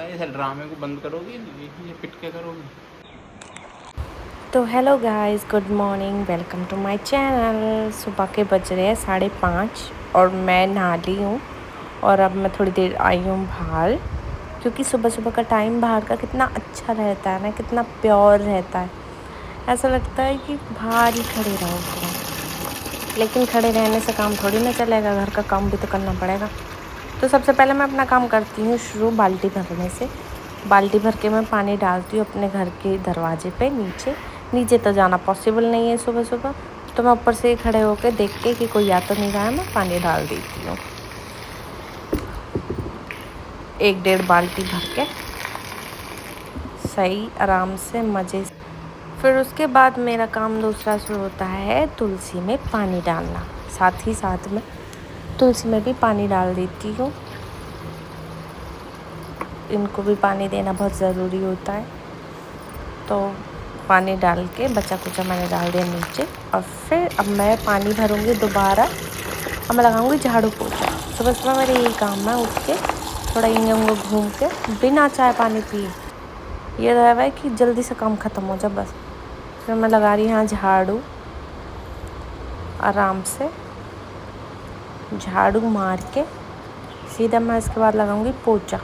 इस ड्रामे को बंद करोगी? ये पिट के करोगी? तो hello guys, good morning, welcome to my channel. सुबह के बज रहे हैं 5:30 और मैं नहा ली हूँ और अब मैं थोड़ी देर आई हूँ बाहर, क्योंकि सुबह सुबह का टाइम बाहर का कितना अच्छा रहता है ना, कितना प्योर रहता है। ऐसा लगता है कि बाहर ही खड़े रहो पूरा। लेकिन खड़े रहने से काम थोड़ी ना चलेगा, घर का काम भी तो करना पड़ेगा। तो सबसे पहले मैं अपना काम करती हूँ शुरू बाल्टी भरने से। बाल्टी भर के मैं पानी डालती हूँ अपने घर के दरवाजे पे। नीचे तो जाना पॉसिबल नहीं है सुबह सुबह, तो मैं ऊपर से ही खड़े होकर देख के कि कोई आ तो नहीं रहा है, मैं पानी डाल देती हूँ 1-1.5 बाल्टी भर के, सही आराम से मज़े से। फिर उसके बाद मेरा काम दूसरा शुरू होता है तुलसी में पानी डालना। साथ ही साथ में तुलसी में भी पानी डाल देती हूँ। इनको भी पानी देना बहुत ज़रूरी होता है। तो पानी डाल के बचा कुचा मैंने डाल दिया नीचे, और फिर अब मैं पानी भरूँगी दोबारा। अब मैं लगाऊँगी झाड़ू पोछा। सुबह सुबह मेरा यही काम है, उठ के थोड़ा इंगे उंगे घूम के बिना चाय पानी पिए ये रहा है कि जल्दी से काम ख़त्म हो जाए बस। फिर मैं लगा रही यहाँ झाड़ू, आराम से झाड़ू मार के सीधा मैं इसके बाद लगाऊंगी पोछा।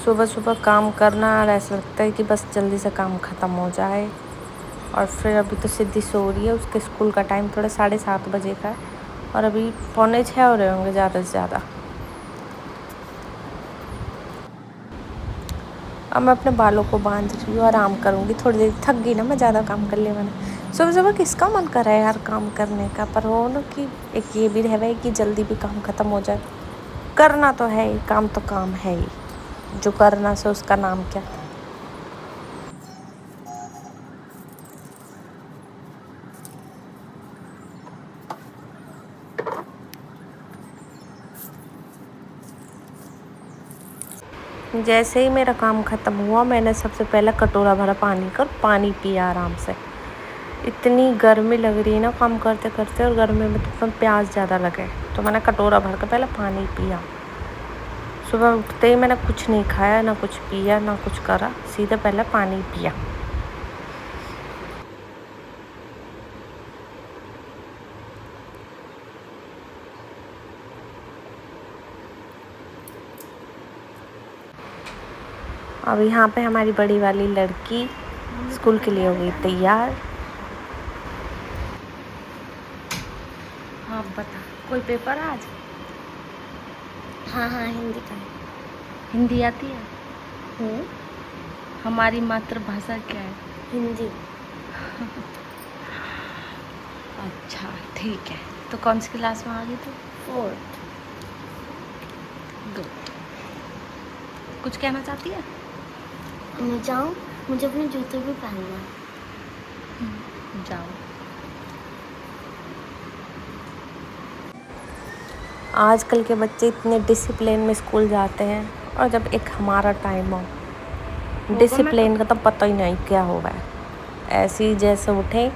सुबह सुबह काम करना और ऐसा लगता है कि बस जल्दी से काम ख़त्म हो जाए। और फिर अभी तो सिद्धि सो रही है, उसके स्कूल का टाइम थोड़ा 7:30 बजे का है और अभी 5:45 हो रहे होंगे ज़्यादा से ज़्यादा। अब मैं अपने बालों को बांध रही हूँ, आराम करूँगी थोड़ी देर। थक गई ना मैं, ज़्यादा काम कर लिया मैंने। सुबह सुबह किसका मन कर रहा है यार काम करने का, पर हो ना कि एक ये भी रहे कि जल्दी भी काम ख़त्म हो जाए। करना तो है ही, काम तो काम है ही, जो करना से उसका नाम क्या। जैसे ही मेरा काम ख़त्म हुआ, मैंने सबसे पहले कटोरा भरा पानी कर पानी पिया आराम से। इतनी गर्मी लग रही है ना काम करते करते, और गर्मी में तो प्यास ज़्यादा लगे, तो मैंने कटोरा भर के पहले पानी पिया। सुबह उठते ही मैंने कुछ नहीं खाया, ना कुछ पिया, ना कुछ करा, सीधे पहले पानी पिया। अब यहाँ पे हमारी बड़ी वाली लड़की स्कूल के लिए हो गई तैयार। हाँ बता, कोई पेपर आज? हाँ हाँ, हिंदी का है। हिंदी आती है? हमारी मातृभाषा क्या है? हिंदी। अच्छा ठीक है। तो कौन सी क्लास में आ गई तू? 4th। गुड। कुछ कहना चाहती है? मैं जाऊँ, मुझे अपने जूते भी पहनना है। जाओ। आजकल के बच्चे इतने डिसिप्लिन में स्कूल जाते हैं, और जब एक हमारा टाइम हो, डिसिप्लिन का तो पता ही नहीं क्या हो रहा है। ऐसे ही जैसे उठे,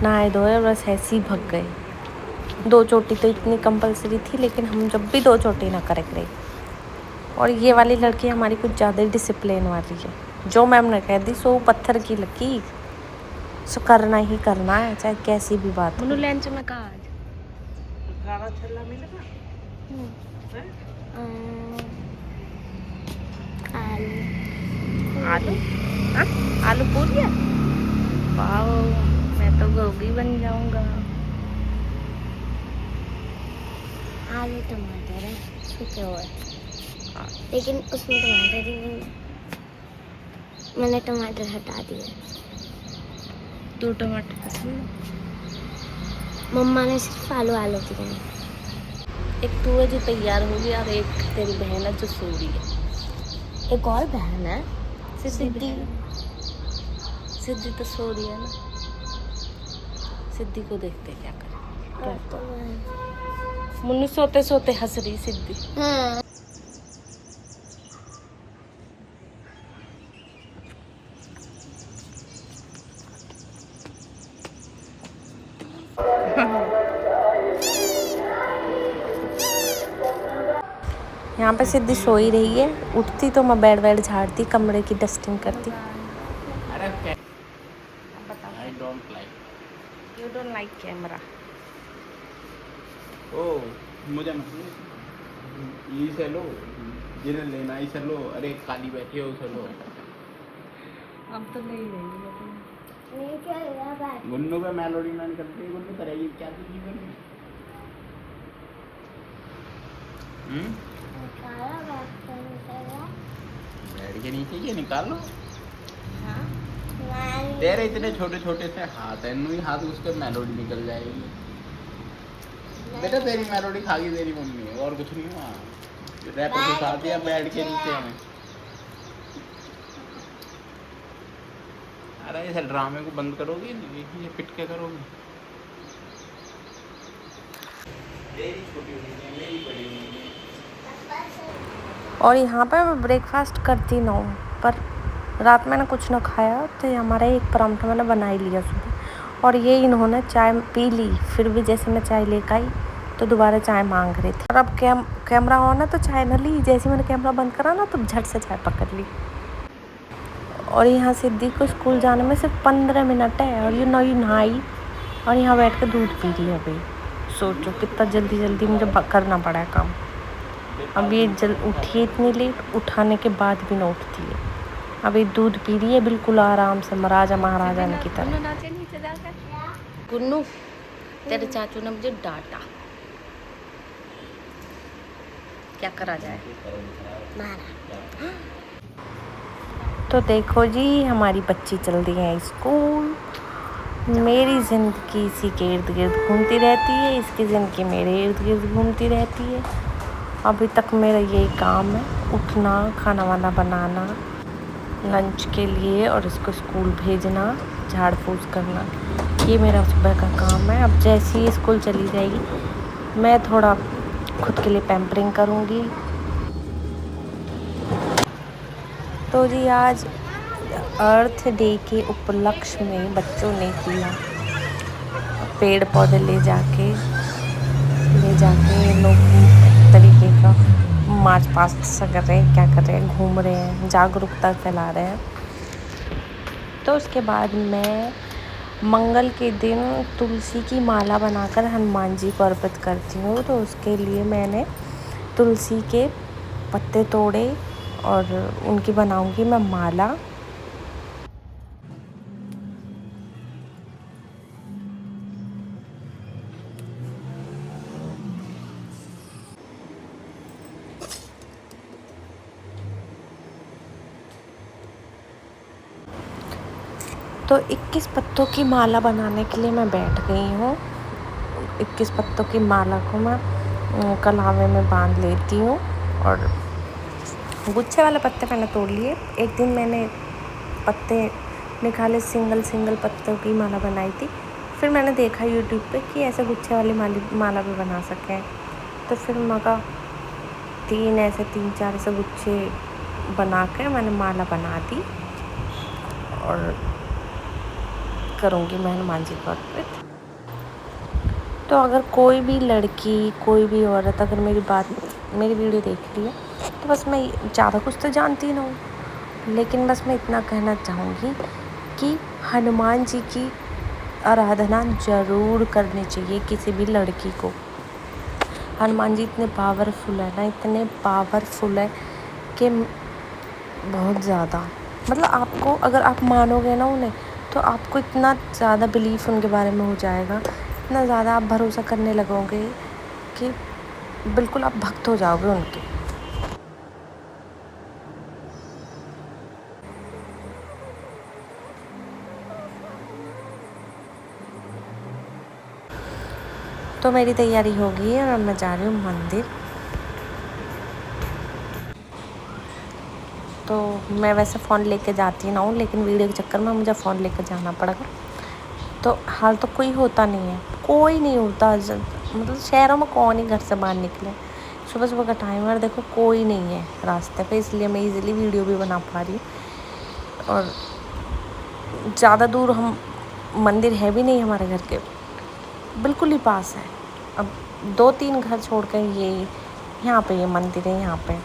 नहाए धोए, बस ऐसे ही भग गए। 2 चोटी तो इतनी कंपलसरी थी, लेकिन हम जब भी 2 चोटी ना करे गए। और ये वाली लड़की हमारी कुछ ज़्यादा ही डिसिप्लिन वाली है। जो मैम ने कह दी सो पत्थर की लकीर, सो करना ही करना है, चाहे कैसी भी बात हो। लंच में कहा आज काला छल्ला मिलेगा? आलू। आलू? हाँ, आलू पूरी है? वाओ, मैं तो गोगी बन जाऊंगा। आलू टमाटर है सूखे हुए, लेकिन उसमें टमाटर ही नहीं है। मैंने टमाटर हटा दिए। 2 टमाटर पसंद? मम्मा ने सिर्फ आलू आलू दिए हैं। एक तू है जो तैयार हो गई, और एक तेरी बहन है जो सो रही है। एक और बहन है, सिद्धि। सिद्धि तो सो रही है ना। सिद्धि को देखते क्या करे। मुन्नू सोते सोते हंस रही सिद्धि। हाँ। यहाँ पे सिद्धि सोई रही है, उठती तो मैं बेड वेड झाड़ती, कमरे की डस्टिंग करती। अरे I don't like. You don't like camera? ओ मुझे मत ये से लो, जिन्हें लेना ही से लो। अरे काली बैठी हो उसे लो। अब तो नहीं रही है। नहीं चलेगा बात। गुन्नू पे मेलोडी ना निकलती है, गुन्नू करेगी क्या तुझे जीवन में? निकाला बात तो निकला। बेड के नीचे ये निकाल लो। हाँ नहीं। तेरे इतने छोटे छोटे से हाथ है, नू ही हाथ उसके मेलोडी निकल जाएगी। बेटा तेरी मेलोडी खा गई तेरी मम्मी, और कुछ नहीं हुआ। रैपर के साथ या बेड के नीचे में। अरे इस ड्रामे को बंद करोगी, ये पिट के करोगी? तेरी छोटी हुई है, मेरी बड़ी हुई है। और यहाँ पे मैं ब्रेकफास्ट करती ना हूँ, पर रात मैंने कुछ ना खाया तो हमारा एक परांठा मैंने बना ही लिया सुबह। और ये इन्होंने चाय पी ली, फिर भी जैसे मैं चाय लेकर आई तो दोबारा चाय मांग रही थी। और अब कैमरा ऑन है तो चाय न ली, जैसे मैंने कैमरा बंद करा ना तो झट से चाय पकड़ ली। और यहाँ सिद्धि को स्कूल जाने में सिर्फ 15 मिनट है, और ये नहाई और यहाँ बैठ कर दूध पी रही है अभी। सोचो कितना जल्दी जल्दी मुझे करना पड़ा है काम। अब ये उठी है इतनी लेट, उठाने के बाद भी न उठती है। अभी दूध पी रही है बिल्कुल आराम से, महाराजा महाराजा की तरह। गुन्नू तेरे चाचू ने मुझे डांटा, क्या करा जाए। तो देखो जी हमारी बच्ची चल रही है स्कूल। मेरी ज़िंदगी इसी के इर्द गिर्द घूमती रहती है, इसकी ज़िंदगी मेरे इर्द गिर्द घूमती रहती है। अभी तक मेरा यही काम है, उठना, खाना वाना बनाना लंच के लिए और इसको स्कूल भेजना, झाड़ फूस करना, ये मेरा सुबह का काम है। अब जैसे ही स्कूल चली जाएगी मैं थोड़ा खुद के लिए पैम्परिंग करूँगी। तो जी आज अर्थ डे के उपलक्ष्य में बच्चों ने किया पेड़ पौधे ले जाके लोग एक तरीके का मार्च पास्ट कर रहे हैं, क्या कर रहे हैं, घूम रहे हैं, जागरूकता फैला रहे हैं। तो उसके बाद मैं मंगल के दिन तुलसी की माला बनाकर हनुमान जी को अर्पित करती हूँ। तो उसके लिए मैंने तुलसी के पत्ते तोड़े और उनकी बनाऊंगी मैं माला। तो 21 पत्तों की माला बनाने के लिए मैं बैठ गई हूँ। 21 पत्तों की माला को मैं कलावे में बांध लेती हूँ। और गुच्छे वाले पत्ते मैंने तोड़ लिए। एक दिन मैंने पत्ते निकाले, सिंगल पत्तों की माला बनाई थी। फिर मैंने देखा यूट्यूब पे कि ऐसे गुच्छे वाली माला भी बना सकें। तो फिर मैं कहा 3-4 ऐसे गुच्छे बना कर मैंने माला बना दी और करूँगी मैं हनुमान जी को अर्पित। तो अगर कोई भी लड़की, कोई भी औरत अगर मेरी वीडियो देख रही है तो बस मैं ज़्यादा कुछ तो जानती ना हूँ, लेकिन बस मैं इतना कहना चाहूँगी कि हनुमान जी की आराधना ज़रूर करनी चाहिए किसी भी लड़की को। हनुमान जी इतने पावरफुल है ना, इतने पावरफुल है कि बहुत ज़्यादा, मतलब आपको अगर आप मानोगे ना उन्हें तो आपको इतना ज़्यादा बिलीफ उनके बारे में हो जाएगा, इतना ज़्यादा आप भरोसा करने लगोगे कि बिल्कुल आप भक्त हो जाओगे उनके। तो मेरी तैयारी हो गई है और मैं जा रही हूँ मंदिर। तो मैं वैसे फ़ोन लेके जाती ना हूँ, लेकिन वीडियो के चक्कर में मुझे फ़ोन लेकर जाना पड़ेगा। तो हाल तो कोई होता नहीं है, कोई नहीं होता, मतलब शहरों में कौन ही घर से बाहर निकले। सुबह का टाइम है और देखो कोई नहीं है रास्ते पे, इसलिए मैं इजीली वीडियो भी बना पा रही हूँ। और ज़्यादा दूर हम मंदिर है भी नहीं, हमारे घर के बिल्कुल ही पास है। अब 2-3 घर छोड़ कर ये यहाँ पे ये मंदिर है यहाँ पे।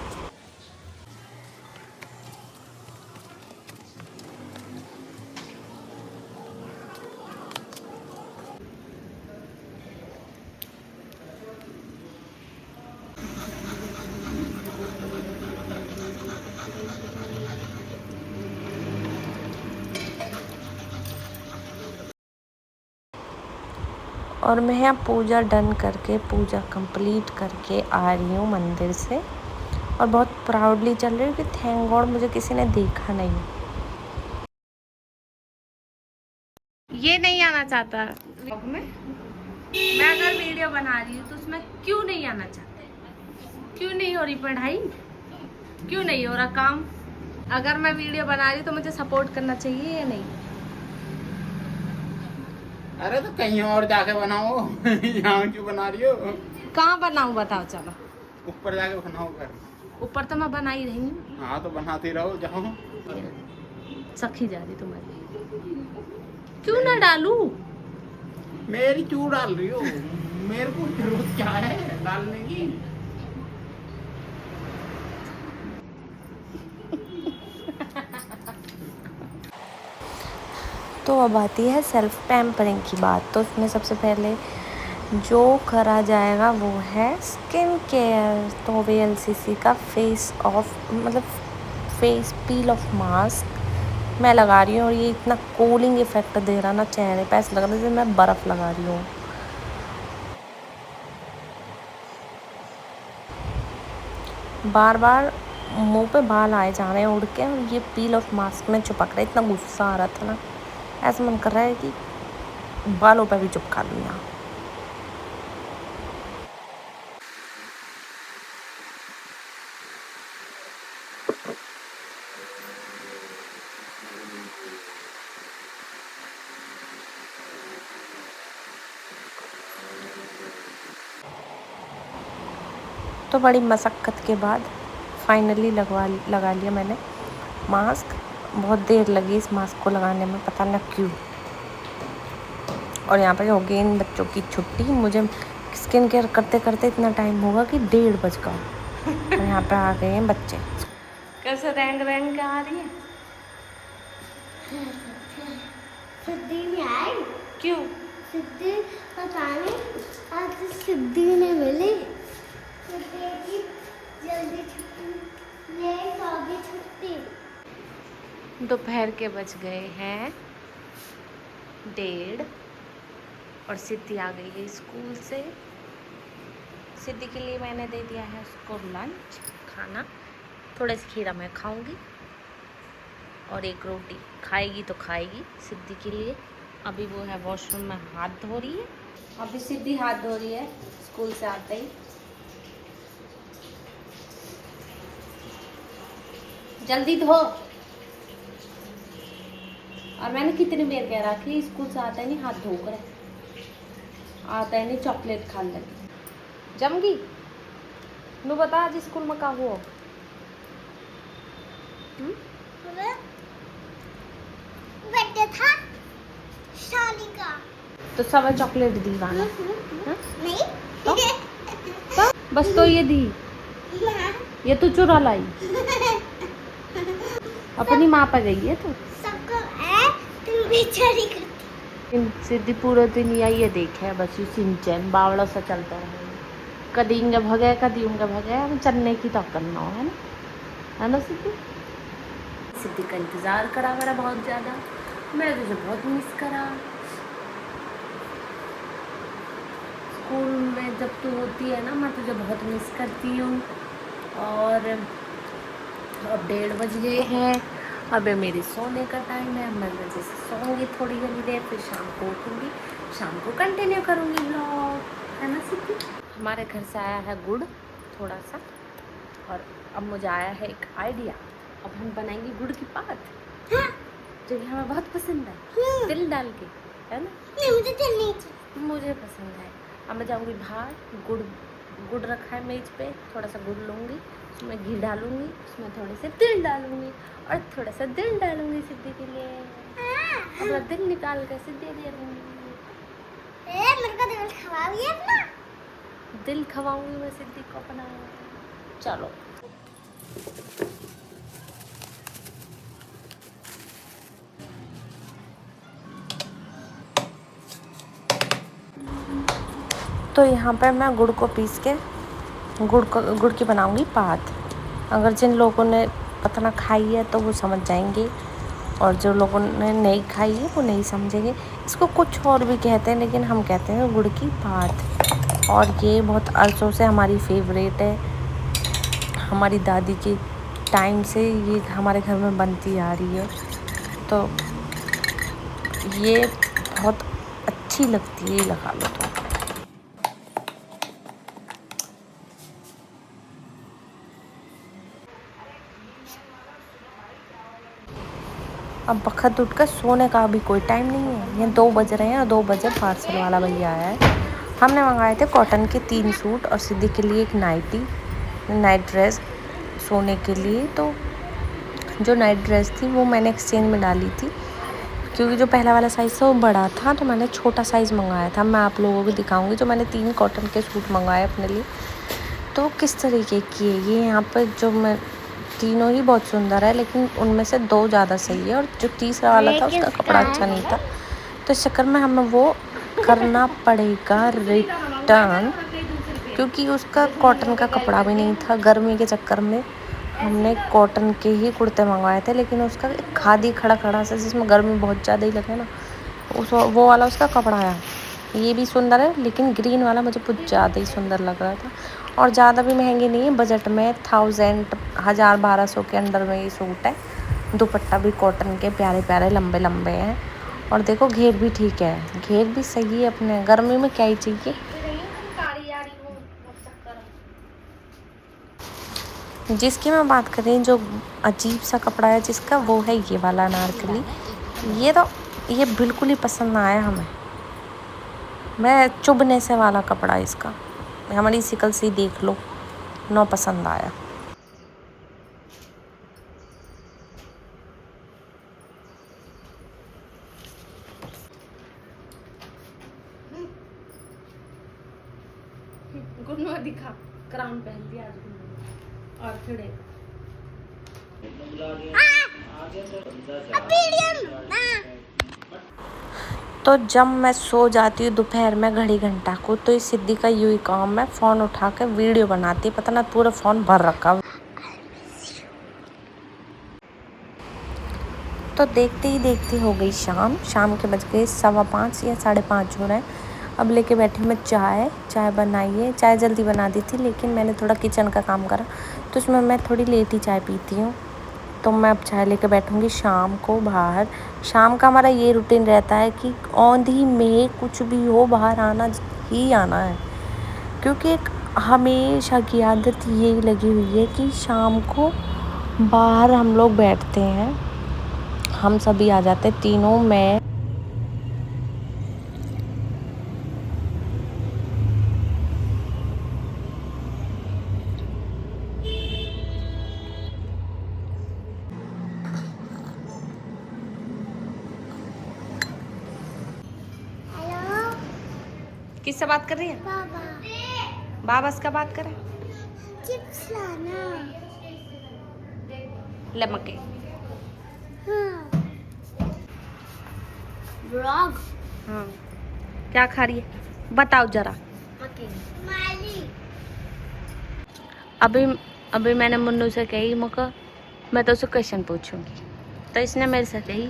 और मैं यहाँ पूजा डन करके, पूजा कंप्लीट करके आ रही हूँ मंदिर से, और बहुत प्राउडली चल रही हूँ कि थैंक गॉड मुझे किसी ने देखा नहीं। ये नहीं आना चाहता मैं अगर वीडियो बना रही हूँ तो उसमें क्यों नहीं आना चाहते? क्यों नहीं हो रही पढ़ाई? क्यों नहीं हो रहा काम? अगर मैं वीडियो बना रही हूँ तो मुझे सपोर्ट करना चाहिए या नहीं? अरे तो कहीं और जाके बनाओ। यहाँ क्यों बना रही हो? कहाँ बनाऊँ बताओ? चलो ऊपर जाके बनाओ घर। ऊपर तो मैं बना ही रही हूँ। हाँ तो बनाते रहो, जाओ। सखी जा रही तुम्हारी। क्यों ना डालूं? मेरी क्यों डाल रही हो? मेरे को जरूरत क्या है डालने की? तो अब आती है सेल्फ पैम्परिंग की बात। तो उसमें सबसे पहले जो करा जाएगा वो है स्किन केयर। तो VLCC का फेस पील ऑफ मास्क मैं लगा रही हूँ, और ये इतना कूलिंग इफेक्ट दे रहा ना चेहरे पे, ऐसा लग रहा है जैसे मैं बर्फ़ लगा रही हूँ। बार बार मुंह पे बाल आए जा रहे हैं उड़ के, और ये पील ऑफ मास्क में चिपक रहा है। इतना गुस्सा आ रहा था ना, ऐसा मन कर रहा है कि बालों पे भी चिपका दूँ यहाँ। तो बड़ी मशक्क़त के बाद फाइनली लगा लिया मैंने मास्क। बहुत देर लगी इस मास्क को लगाने में, पता न क्यों। और यहाँ पे हो गई इन बच्चों की छुट्टी। मुझे स्किन केयर करते करते इतना टाइम होगा कि 1:30 बज गया। और यहाँ पे आ गए हैं बच्चे। कैसे रैंग क्या आ रही है? सिद्धि नहीं आई। क्यों? सिद्धि पता नहीं, आज सिद्धि ने मिली। जल्दी छुट्टी ले, आगे छुट्टी। दोपहर के बज गए हैं 1:30 और सिद्धि आ गई है स्कूल से। सिद्धि के लिए मैंने दे दिया है उसको लंच खाना। थोड़ा सी खीरा मैं खाऊंगी और एक रोटी खाएगी तो खाएगी सिद्धि के लिए। अभी वो है वॉशरूम में हाथ धो रही है। अभी सिद्धि हाथ धो रही है स्कूल से आते ही। जल्दी धो। और मैंने कितनी देर कह रहा कि स्कूल से आता ही नहीं हाथ धो कर, आता ही नहीं चॉकलेट खा लगी। जमगी नु बता आज स्कूल में का हुआ? बर्थडे था शाली का। तो सब चॉकलेट दी वाला नहीं तो बस तो ये दी, ये तो चुरा लाई। अपनी माँ पे गई है तो सबको है तुम बेचारी करती। सिद्धि पूरा दिन ये देखे बस ये सिंचन बावड़ा सा चलता है। कदी इंगे भगे कदी उंगे भगे, हम चलने की तो करना है ना सिद्धि? सिद्धि का इंतज़ार करा मेरा बहुत ज़्यादा। मैंने तुझे बहुत मिस करा। स्कूल में जब तू होती है ना, मैं तुझे बहुत मिस करती हूँ। और अब 1:30 बज गए हैं। अब मेरे सोने का टाइम है। मैं जैसे सोऊंगी थोड़ी घनी देर, फिर शाम को उठूँगी, शाम को कंटिन्यू करूँगी ब्लॉग, है ना सिद्धि? हमारे घर से आया है गुड़ थोड़ा सा, और अब मुझे आया है एक आइडिया। अब हम बनाएंगे गुड़ की पात, जो कि हमें बहुत पसंद है, तिल डाल के, है ना? नहीं मुझे तिल नहीं चाहिए। मुझे पसंद है। अब मैं जाऊँगी बाहर, गुड़ रखा है मेज पे, थोड़ा सा गुड़ लूँगी, उसमें घी डालूँगी, उसमें थोड़े से तिल डालूँगी और थोड़ा सा दिल डालूँगी सिद्धि के लिए। अपना दिल निकाल कर सिद्धि दे दूँगी। मेरे को दिल खराब है अपना। दिल खवाऊंगी मैं सिद्धि को अपना। चलो तो यहाँ पे मैं गुड़ को पीस के गुड़ की बनाऊंगी पात। अगर जिन लोगों ने पता ना खाई है तो वो समझ जाएंगे, और जो लोगों ने नहीं खाई है वो नहीं समझेंगे। इसको कुछ और भी कहते हैं लेकिन हम कहते हैं गुड़ की पात। और ये बहुत अरसों से हमारी फेवरेट है। हमारी दादी के टाइम से ये हमारे घर में बनती आ रही है, तो ये बहुत अच्छी लगती है, ये लगा लो तो। अब बखत उठ कर सोने का भी कोई टाइम नहीं है। ये 2 बज रहे हैं और 2 बजे पार्सल वाला भैया आया है। हमने मंगाए थे कॉटन के 3 सूट और सिद्धि के लिए एक नाइट ड्रेस सोने के लिए। तो जो नाइट ड्रेस थी वो मैंने एक्सचेंज में डाली थी, क्योंकि जो पहला वाला साइज़ था वो बड़ा था, तो मैंने छोटा साइज़ मंगाया था। मैं आप लोगों को दिखाऊंगी जो मैंने 3 कॉटन के सूट मंगाए अपने लिए, तो किस तरीके की है ये। यहाँ पर जो मैं तीनों ही बहुत सुंदर है, लेकिन उनमें से 2 ज़्यादा सही है और जो तीसरा वाला था उसका कपड़ा अच्छा नहीं था, तो इस चक्कर में हमें वो करना पड़ेगा रिटर्न, क्योंकि उसका कॉटन का कपड़ा भी नहीं था। गर्मी के चक्कर में हमने कॉटन के ही कुर्ते मंगवाए थे, लेकिन उसका खादी खड़ा सा जिसमें गर्मी बहुत ज़्यादा ही लगे ना, वो वाला उसका कपड़ा आया। ये भी सुंदर है, लेकिन ग्रीन वाला मुझे कुछ ज़्यादा ही सुंदर लग रहा था। और ज़्यादा भी महंगी नहीं है, बजट में 1200 के अंदर में ये सूट है। दुपट्टा भी कॉटन के प्यारे प्यारे लंबे लंबे हैं, और देखो घेर भी ठीक है, घेर भी सही है। अपने गर्मी में क्या ही चाहिए। जिसकी मैं बात कर रही हूँ, जो अजीब सा कपड़ा है जिसका, वो है ये वाला अनारकली। ये बिल्कुल ही पसंद ना आया हमें। मैं चुभने से वाला कपड़ा इसका, हमारी शिकल से ही देख लो, ना पसंद आया। गुन्नू दिखा, क्राउन पहन दिया आज और खड़े। तो जब मैं सो जाती हूँ दोपहर में घड़ी घंटा को, तो इस सिद्धि का यूँ ही काम है, फ़ोन उठा के वीडियो बनाती है। पता ना पूरा फ़ोन भर रखा। तो देखते ही देखते हो गई शाम के बज गए 5:15 या 5:30 हो रहे हैं। अब लेके बैठी मैं चाय बनाइए। चाय जल्दी बना दी थी, लेकिन मैंने थोड़ा किचन का काम करा, तो उसमें मैं थोड़ी लेट ही चाय पीती हूँ। तो मैं अब चाय लेके बैठूँगी शाम को बाहर। शाम का हमारा ये रूटीन रहता है कि औंधी में कुछ भी हो बाहर आना ही आना है, क्योंकि एक हमेशा की आदत यही लगी हुई है कि शाम को बाहर हम लोग बैठते हैं। हम सभी आ जाते हैं तीनों में। किससे बात कर रही है? बाबा से बात कर रहे हैं? चिप्स लाना। लमके। हाँ। ब्लॉग। हाँ, क्या खा रही है बताओ जरा। अभी मैंने मुन्नू से कही मुका मैं तो उसे क्वेश्चन पूछूंगी, तो इसने मेरे से कही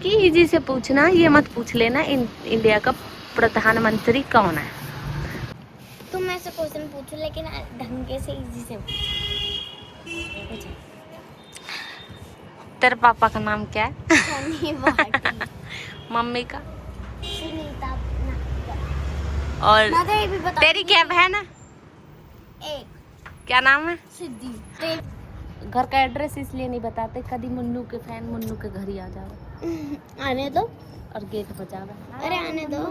कि इजी से पूछना, ये मत पूछ लेना इंडिया का प्रधानमंत्री कौन है। तुम मैं से क्वेश्चन पूछो, लेकिन ढंगे से इजी से। तेरे पापा का नाम क्या है? मम्मी का? सुनीता। और तेरी क्या बहन है? एक। क्या नाम है? सिद्धि। घर का एड्रेस इसलिए नहीं बताते, कभी मुन्नू के फैन मुन्नू के घर ही आ जाओ। आने दो और गेट बजावे। अरे आने दो।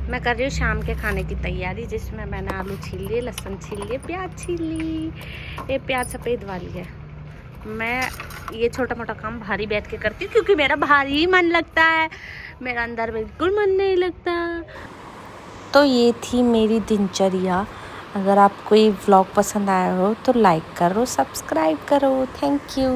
मैं कर रही हूँ शाम के खाने की तैयारी, जिसमें मैंने आलू छील लिए, लहसुन छील लिए, प्याज छील ली। ये प्याज सफ़ेद वाली है। मैं ये छोटा मोटा काम भारी बैठ के करती हूँ, क्योंकि मेरा भारी मन लगता है, मेरा अंदर बिल्कुल मन नहीं लगता। तो ये थी मेरी दिनचर्या। अगर आपको ये व्लॉग पसंद आया हो तो लाइक करो, सब्सक्राइब करो। Thank you.